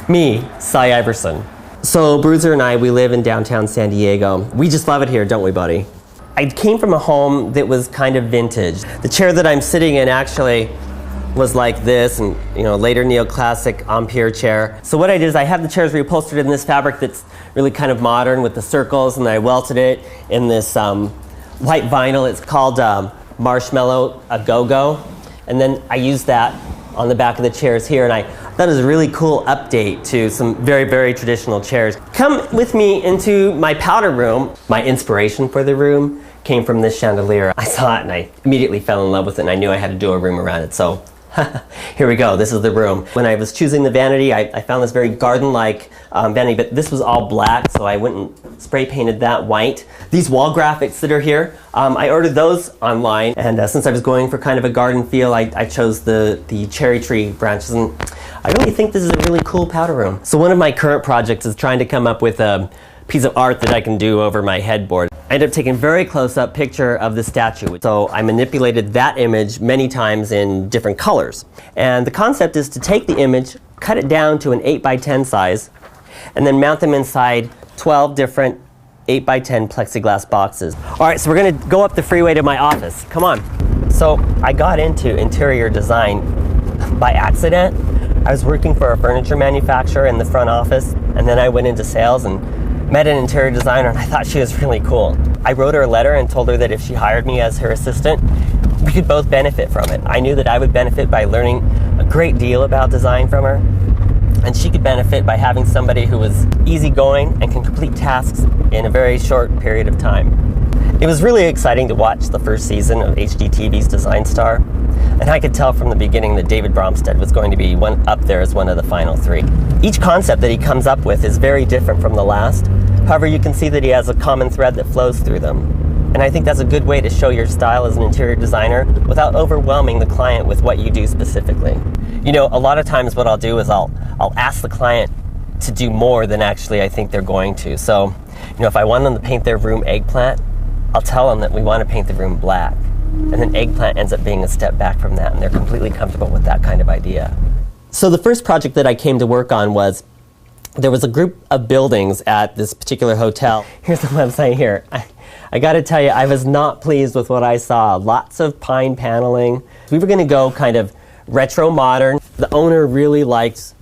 Me, Cy Iverson. So Bruiser and I, we live in downtown San Diego. We just love it here, don't we, buddy? I came from a home that was kind of vintage. The chair that I'm sitting in actually was like this, and later neoclassic Ampere chair. So what I did is I have the chairs reupholstered in this fabric that's really kind of modern with the circles, and I welted it in this white vinyl. It's called Marshmallow A Go-Go. And then I used that on the back of the chairs here, and I thought it was a really cool update to some very, very traditional chairs. Come with me into my powder room. My inspiration for the room came from this chandelier. I saw it and I immediately fell in love with it, and I knew I had to do a room around it. So here we go, this is the room. When I was choosing the vanity, I found this very garden-like vanity, but this was all black, so I went and spray painted that white. These wall graphics that are here, I ordered those online, and since I was going for kind of a garden feel, I chose the cherry tree branches, and I really think this is a really cool powder room. So one of my current projects is trying to come up with a piece of art that I can do over my headboard. I ended up taking a very close-up picture of the statue. So I manipulated that image many times in different colors. And the concept is to take the image, cut it down to an 8x10 size, and then mount them inside 12 different 8x10 plexiglass boxes. All right, so we're gonna go up the freeway to my office. Come on. So I got into interior design by accident. I was working for a furniture manufacturer in the front office, and then I went into sales and met an interior designer, and I thought she was really cool. I wrote her a letter and told her that if she hired me as her assistant, we could both benefit from it. I knew that I would benefit by learning a great deal about design from her, and she could benefit by having somebody who was easygoing and can complete tasks in a very short period of time. It was really exciting to watch the first season of HGTV's Design Star, and I could tell from the beginning that David Bromstead was going to be up there as one of the final three. Each concept that he comes up with is very different from the last. However, you can see that he has a common thread that flows through them. And I think that's a good way to show your style as an interior designer without overwhelming the client with what you do specifically. A lot of times what I'll do is I'll ask the client to do more than actually I think they're going to. So, if I want them to paint their room eggplant, I'll tell them that we want to paint the room black. And then eggplant ends up being a step back from that, and they're completely comfortable with that kind of idea. So the first project that I came to work on was, there was a group of buildings at this particular hotel. Here's the website here. I gotta tell you, I was not pleased with what I saw. Lots of pine paneling. We were gonna go kind of retro modern. The owner really liked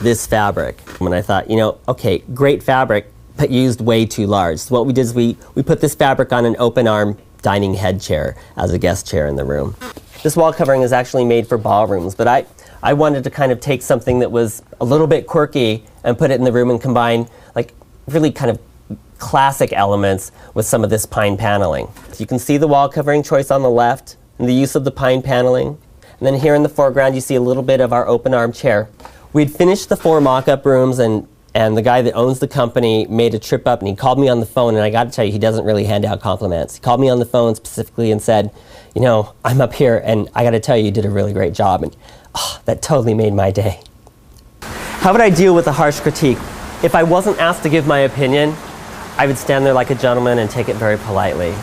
this fabric. And I thought, okay, great fabric, but used way too large. So what we did is we put this fabric on an open arm dining head chair as a guest chair in the room. This wall covering is actually made for ballrooms, but I wanted to kind of take something that was a little bit quirky and put it in the room and combine like really kind of classic elements with some of this pine paneling. So you can see the wall covering choice on the left and the use of the pine paneling. And then here in the foreground you see a little bit of our open arm chair. We'd finished the 4 mock-up rooms, and the guy that owns the company made a trip up, and he called me on the phone, and I got to tell you, he doesn't really hand out compliments. He called me on the phone specifically and said, I'm up here, and I got to tell you, you did a really great job. And that totally made my day. How would I deal with a harsh critique? If I wasn't asked to give my opinion, I would stand there like a gentleman and take it very politely.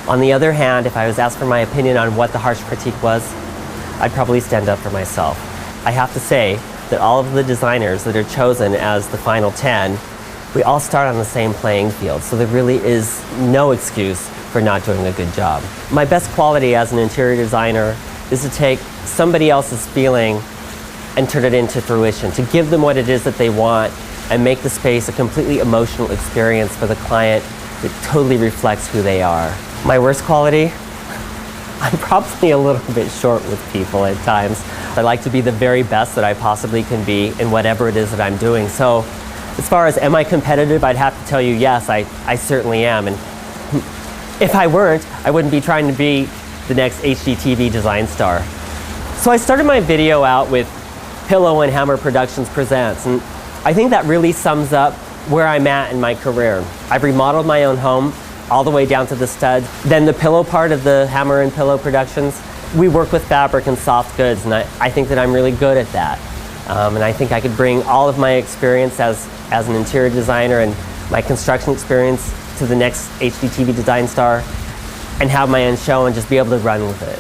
On the other hand, if I was asked for my opinion on what the harsh critique was, I'd probably stand up for myself. I have to say that all of the designers that are chosen as the final 10, we all start on the same playing field, so there really is no excuse for not doing a good job. My best quality as an interior designer is to take somebody else's feeling and turn it into fruition, to give them what it is that they want and make the space a completely emotional experience for the client that totally reflects who they are. My worst quality? I'm probably a little bit short with people at times. I like to be the very best that I possibly can be in whatever it is that I'm doing. So as far as am I competitive, I'd have to tell you yes, I certainly am. And if I weren't, I wouldn't be trying to be the next HGTV design star. So I started my video out with Pillow and Hammer Productions Presents, and I think that really sums up where I'm at in my career. I've remodeled my own home all the way down to the studs. Then the pillow part of the Hammer and Pillow Productions, we work with fabric and soft goods, and I think that I'm really good at that. And I think I could bring all of my experience as an interior designer and my construction experience to the next HGTV design star and have my own show and just be able to run with it.